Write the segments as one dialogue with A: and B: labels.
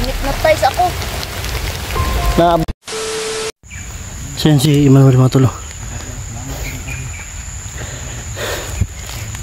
A: Hinipnotize ako.
B: Siyan si Emmanuel mga tol.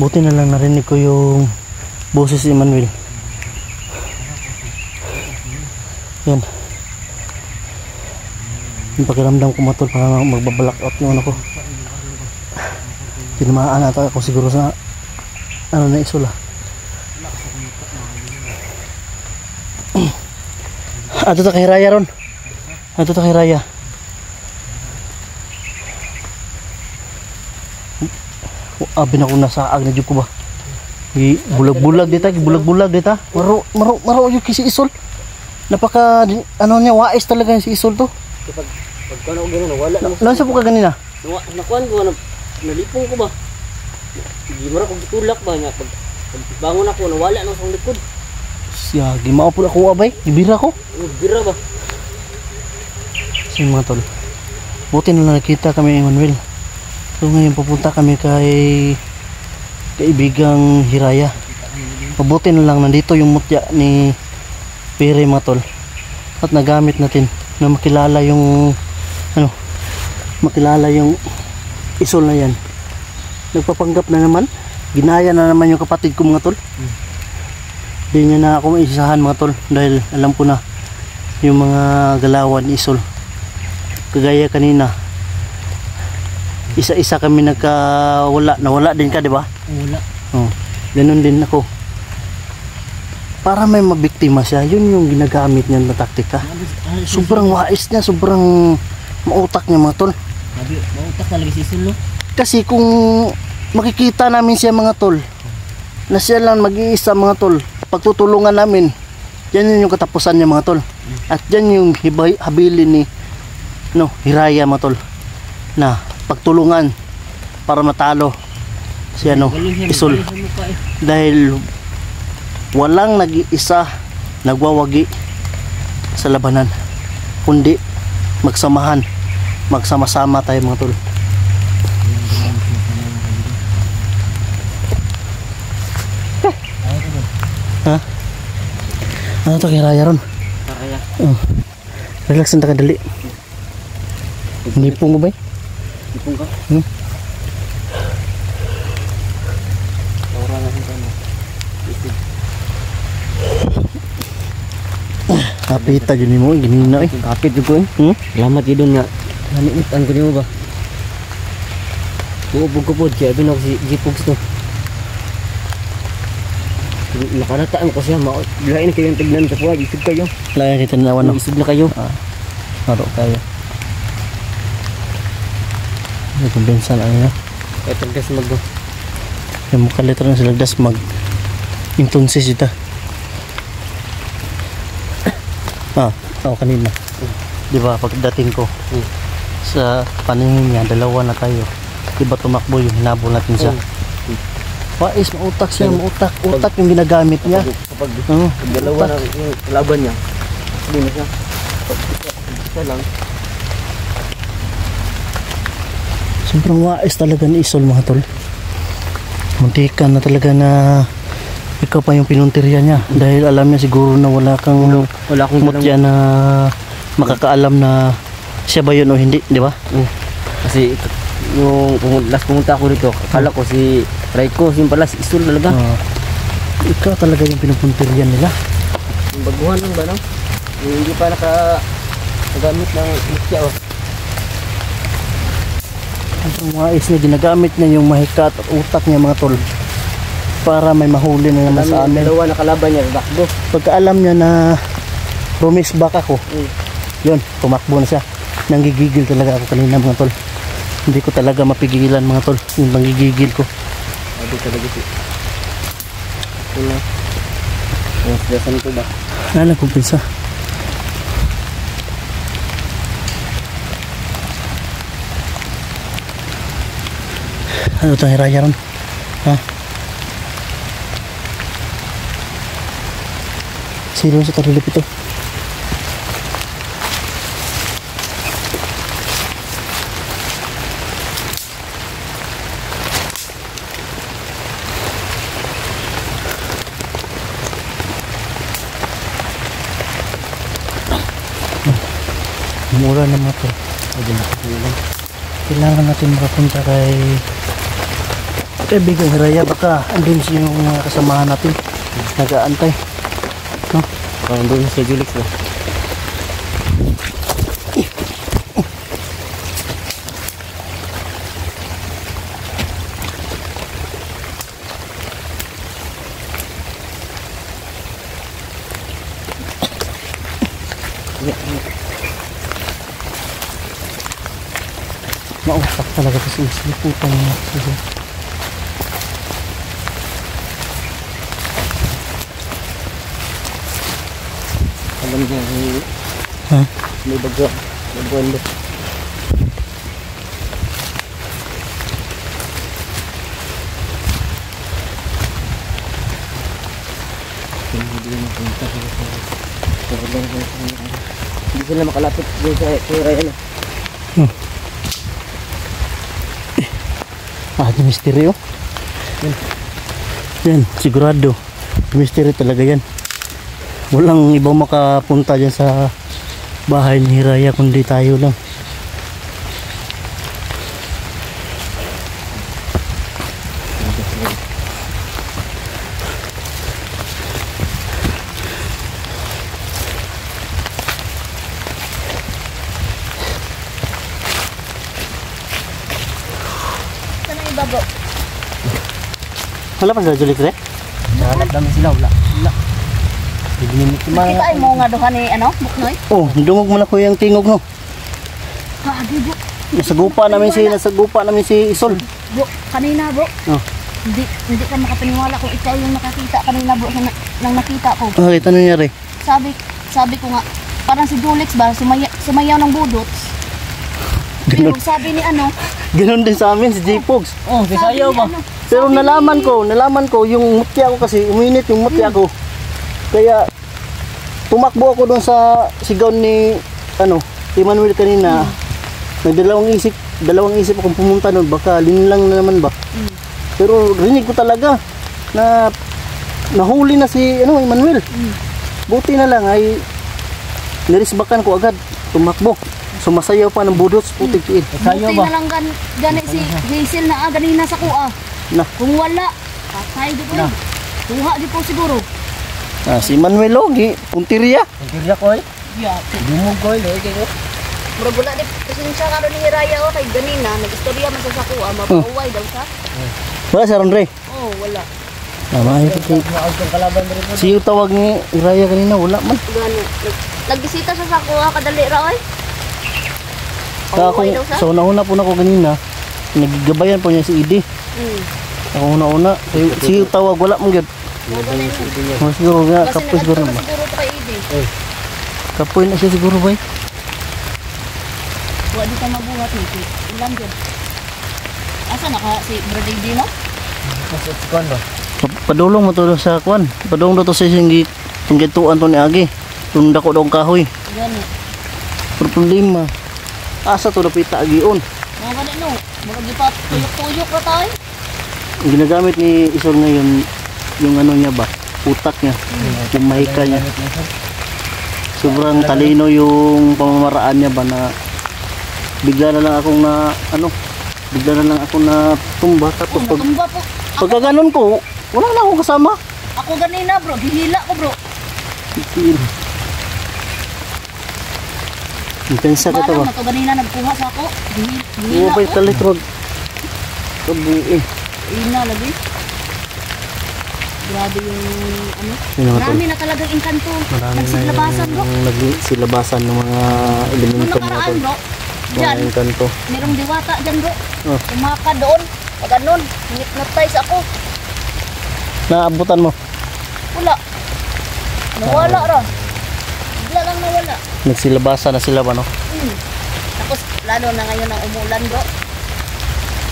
B: Buti na lang narinig ko yung boses si Emmanuel. Yan. Yung pakiramdam ko mga tol, parang magbabalak out yung ano ko. Tinamaan ata ako siguro sa ano na isola. Ato ta kay Raya ron. Ato ta kay Raya. Abi na ko nasaag na jud ko ba. Bulag-bulag dita, bulag-bulag dita. Maro yung si Isol. Napaka ano niya, wais talaga si Isol to.
C: Pag kano gano'n, wala na.
B: Lansa po ka ganina?
C: Nakuan ko, nalipong ko ba? Hindi mo na kung tutulak ba niya. Pag bangon ako, nawala na sa likod.
B: Siya, gimao po ako abay. Ibira ko.
C: Bira ba?
B: Sige mga tol. Buti na nakita kami Emmanuel. So ngayon pupunta kami kay kaibigang Hiraya. Mabuti na lang nandito yung mutya ni Pere mga tol. At nagamit natin na makilala yung ano, makilala yung Isol na yan. Nagpapanggap na naman. Ginaya na naman yung kapatid ko mga tol. Hindi niya na ako maisahan mga tol dahil alam ko na yung mga galawan ni Isol. Kagaya kanina, isa-isa kami nawala din ka, di ba?
C: Wala.
B: Oh, ganun din ako. Para may mabiktima siya, yun yung ginagamit niya na taktika. Sobrang wais niya, sobrang mautak niya mga tol.
C: Mautak talaga si Isol, no?
B: Kasi kung makikita namin siya mga tol, na siya lang mag-iisa mga tol, pagtutulungan namin, yan yung katapusan niya mga tol. At yan yung habilin ni Hiraya mga tol, na pagtulungan para matalo si Isol. Dahil walang nag-iisa nagwawagi sa labanan, kundi magsama-sama tayo mga tol. Ha? Ano to kay Raya ron?
C: Raya.
B: Relax na kadali. Nipong mo ba?
C: Nipong ka? Orang na sila.
B: Kapita yun mo, ginina eh.
C: Kapit yun ko eh. Salamat yun nga. Naniitan ko niyo ba? Buubog ko po. Kaya bin ako si Gipogs to. Nakarataan ko siya. Lain kayo yung tignan sa puwag. Isip kayo.
B: Lain kita nawan.
C: Isip na kayo.
B: Maro kayo. May kumbensan ano na.
C: Ito gas mag go.
B: Yung mukha letra na sila das mag intonsis ita. Kanina. Diba pagdating ko sa paningin niya, dalawa na tayo. Diba tumakbo yung hinabol natin siya. Wais, mautak siya, mautak. Utak yung ginagamit niya.
C: Kapag dalawa na yung laban niya, hindi na siya. Isa lang.
B: Sobrang wais talaga ni Isol mga tol. Muntikan na talaga na ikaw pa yung pinuntirya niya. Dahil alam niya siguro na wala kang mutya na makakaalam na siya ba yun o hindi, di ba?
C: Kasi yung last pumunta ako dito, akala ko si Raiko, yung pala si Isol talaga.
B: Ikaw talaga yung pinupuntiryan nila.
C: Yung baguhan lang ba, no? Yung hindi pa nakagamit ng mutya, oh.
B: Ang wais niya, ginagamit niya yung mahikat at utak niya mga tol para may mahuli na naman sa amin.
C: Dalawa na kalaban niya, bakbo.
B: Pagka alam niya na promise back ako, yun, tumakbo na siya. Nanggigigil talaga ako kanina mga tol. Hindi ko talaga mapigilan mga tol, yung nanggigigil ko.
C: Sabi talaga si Ito yung siyasan ko ba?
B: Nagkumpinsa. Ano itong Hiraya ron? Ha? Sino sa tarilip ito? mura na motor.
C: Pwede na kasi yun.
B: Kailangan natin makapunta kay kaibigang Hiraya. Baka andun siya yung mga kasamahan natin. Nag-aantay. No?
C: Parang doon sa Julix ba?
B: Mautak talaga kasi siliputan niya. Sige.
C: Alam niya,
B: Ha?
C: may baga. May buwan. Hindi sila makalapit doon sa Ryan.
B: Yung misteryo. Yan, sigurado. Misteryo talaga yan. Walang ibang makapunta dyan sa bahay ni Hiraya kundi tayo lang.
A: Sana iba bro.
B: Wala pa sa Julik re?
C: Nahanap namin sila, wala. Wala.
A: Nakita ay mo nga duha ni ano, Buknoy?
B: Oh, dungog mo na ko yung tingog no.
A: Grabe bro.
B: Nasagupa namin si Isol.
A: Bro, kanina bro.
B: Oh.
A: Hindi ka makapaniwala kung ikaw yung nakakita kanina bro nang nakita ko.
B: Bakit ano nangyari?
A: Sabi ko nga, parang si Julix ba, sumayaw ng budot. Pero
B: Ganon,
A: sabi ni ano,
B: ganon din sa amin si J-Pogs.
C: Oh,
A: sabi
C: kasayaw
A: ni
C: ba?
A: ano,
B: Pero
A: sabi
B: nalaman ko yung mutya ko kasi uminit yung mutya ko. Kaya tumakbo ako doon sa sigaw ni Emmanuel kanina. Nagdalawang isip akong pumunta doon, baka linlang na naman ba. Pero rinig ko talaga na nahuli na si Emmanuel. Buti na lang ay nirisbakan ko agad, tumakbo. Sumasayaw pa ng budots, putik tiid.
C: Kasayaw
A: Buti
C: ba?
A: na lang gani si Hazel na ganina sa kuha.
B: Na.
A: Kung wala, patay di po rin. Kuha di po siguro.
B: Si Manuel Logi, punteriya.
C: Ang kirya ko eh.
A: Yeah.
C: Dumog ko eh. Kayo.
A: Murag wala di pasensya karon ni Hiraya o kay ganina nagistorya man sa kuha, mapauway daw sa.
B: Wala si Ron Ray.
A: Oh, wala.
B: Mahirap eh.
C: Maawag kang kalaban rin mo.
B: Si tawag ni Raya kanina, wala man.
A: Gani. Nagbisita siya sa kuha kadali ra oy.
B: Kaya ako,
A: Pauway daw sa.
B: sa una-una po na ako kanina, nagigabayan po niya si Idi. Ako una-una, si tawag, wala mong gad.
A: Mo ganin.
B: Siguro nga,
A: Kasi
B: kapoy siguro
A: nagturo
B: naman.
A: siguro to kay Idi.
B: Kapoy na siya siguro ba?
A: Wa di ka mabuhat ni ilan gyud. Asa naka si Brady no?
C: Kasi sikon ba?
B: Padulong mo to sa kwan. Padulong to sa singgit. Tunggituan to ni Agi. Tunda ko daw kahoy.
A: Gani.
B: Pero problema. Asa to napita agion.
A: Mo gani no. Murag gipat tuyok-tuyok ra tay.
B: Ang ginagamit ni Isol ngayon, yung niya ba? Utak niya. Yung mahika niya. Sobrang talino yung pamamaraan niya ba na bigla na lang akong na tumba tapos pag
A: Tumba po.
B: pagka ganun ko wala na akong kasama.
A: Ako ganina bro, gihila ko bro.
B: Intensa ka to
A: Malam
B: ba?
A: na to ganina nagkuha sa ako.
B: Hindi
A: Gihila
B: pa
A: ko.
B: talit wag kabuo
A: Ina lagi. Grabe yung ano.
B: Yun nga,
A: Marami na talagang engkanto.
B: marami na
A: Nagsilabasan bro.
B: yung nagsilabasan ng mga
A: Nung
B: elemento mga
A: nakaraan
B: tol.
A: bro.
B: Mga
A: Diyan,
B: engkanto.
A: merong diwata dyan bro.
B: Oh.
A: Umaka doon. Pag ganun, hinipnotize ako.
B: Naabutan mo.
A: Wala. Nawala ra. Bigla lang nawala.
B: Nagsilabasan na sila ba no?
A: Tapos lalo na ngayon ang umulan bro.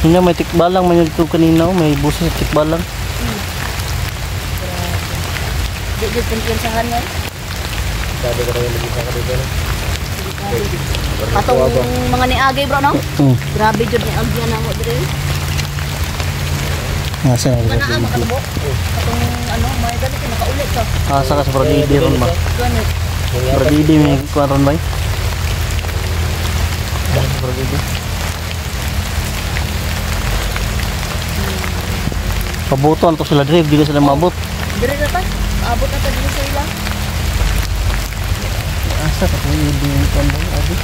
B: Hindi may tikbalang man yung kanina oh. May buso sa tikbalang.
A: Di di kumpiyansahan ngayon.
C: Sabi ko rin naging sa dito.
A: Atong mga ni Age bro no? Grabe jud ni Age na mo dire.
B: Nasa na
A: Kana ang makatubo. Atong may dali ka nakaulit ka.
B: Asa ka sa Pradidi ron ba?
A: Ganit.
B: Pradidi may kwan ron ba?
C: bro dito.
B: Pabuton to sila drive, di ka sila mabot.
A: Dire na ta. Abot na ta din sa ila.
B: Asa ka kung yung kondong abi.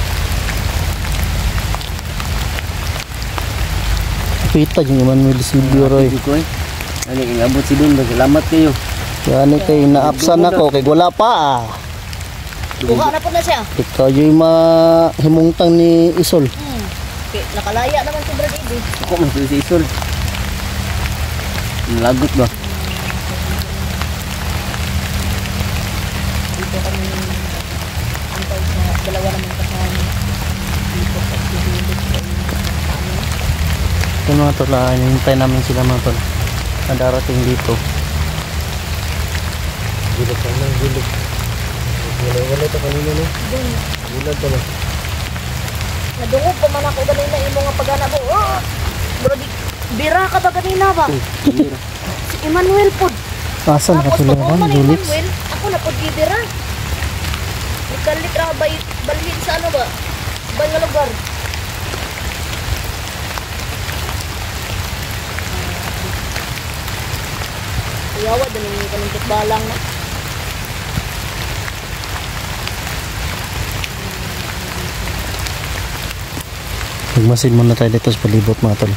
B: Pita yung Emmanuel Silvio Roy.
C: Ano ingabot si Dun, salamat kayo.
B: Yan kay naapsan ako kay wala pa ah.
A: Kuha na po na siya.
B: Ikaw yung mahimungtang ni Isol.
A: Okay, nakalaya naman si Brad Eddie.
C: Ako man si Isol. Lagot ba?
A: Dito kami antay sa dalawa naman kasama. Dito sa Sibilit sa kami.
B: Ito mga tol, hintay namin sila mga tol. Na darating dito.
C: Gilid ka lang, gilid. Wala ito kanina no? Gilid ka lang.
A: Nadungog pa man ako ganina yung mga pagana mo. Oh! Bro, bira ka ba ganina ba? Si Emmanuel po.
B: Asa na
A: Tapos
B: katulungan,
A: pag
B: Julix?
A: Emmanuel, ako na po gibira. Nagkalit ra ba balhin sa ano ba? Ba nga lugar? Yawa, dali yung kanungkit balang na.
B: Magmasid muna tayo dito sa palibot mga tol.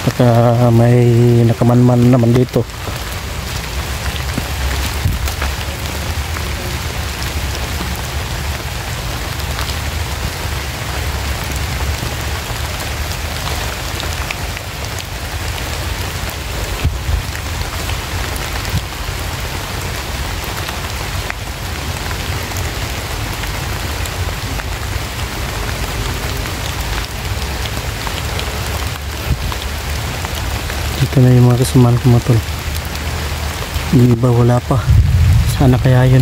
B: Baka may nakamanman naman dito. Dito na yung mga kasamahan ko mga tol. Yung iba wala pa. Sana kaya yun.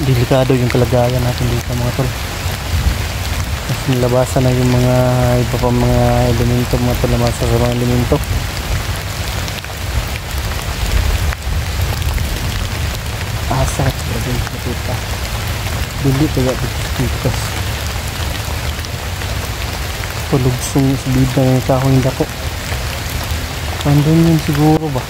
B: Delikado yung kalagayan natin dito mga tol. Kasi nilabasan na yung mga iba pa mga elemento mga tol na masasamang elemento. Asa at sabing nakita. Dili kaya dito. Palugsong sa bida ng kahoy dako. Andun yun siguro ba?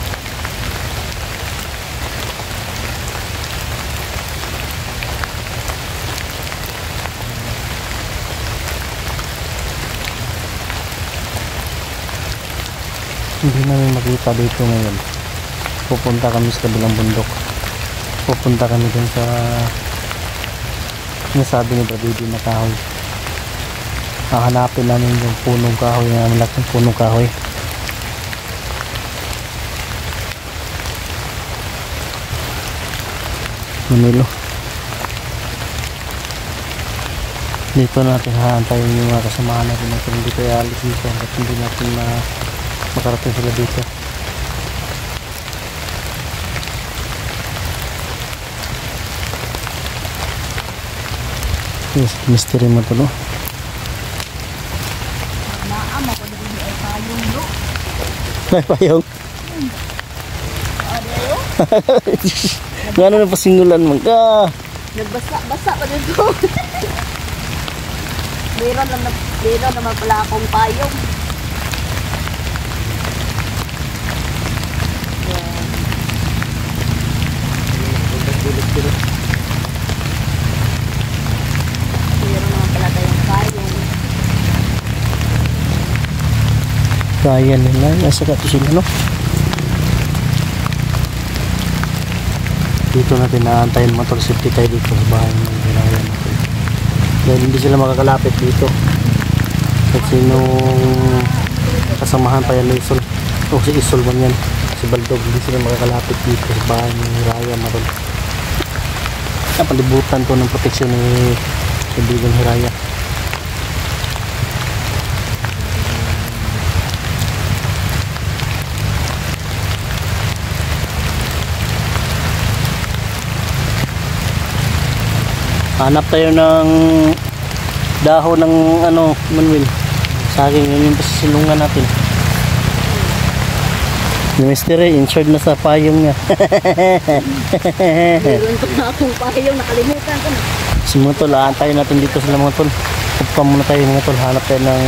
B: Hindi namin makita dito ngayon. Pupunta kami sa kabilang bundok. Pupunta kami dun sa sinasabi ni Brady na kahoy. Hahanapin namin yung punong kahoy na malaking punong kahoy. Manilo. Dito natin hahantayin yung mga kasamahan natin na hindi kaya alis dito at hindi natin makarating sila dito. Yes, mystery mo to no?
A: Naam ako dito ay payong do.
B: Ay, payong.
A: Ano?
B: Gano'n na pasingulan mo ka?
A: Nagbasa pa dito. Meron naman pala akong payong. Meron naman pala tayong payong.
B: Kaya nila, nasa kato sila no? Dito natin naantayin motor safety tayo dito sa bahay ng Hiraya natin. Dahil hindi sila makakalapit dito. Kasi nung kasamahan pa yan ni Isol, o si Isol man yan, si Baldog, hindi sila makakalapit dito sa bahay ng Hiraya natin. Napalibutan to ng proteksyon ni kaibigan Hiraya. Hanap tayo ng dahon ng ano, Manuel. Saging, yun yung pasisilungan natin. Yung mystery, insured na sa payong niya.
A: Meron ko na akong pahiyong nakalimutan ko na.
B: So mga tol, aantayin natin dito sila mga tol. Kupka muna tayo mga tol, hanap tayo ng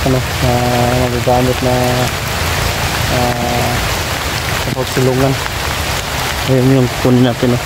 B: ano, na magagamit na pagsulungan. Ayun yung kunin natin.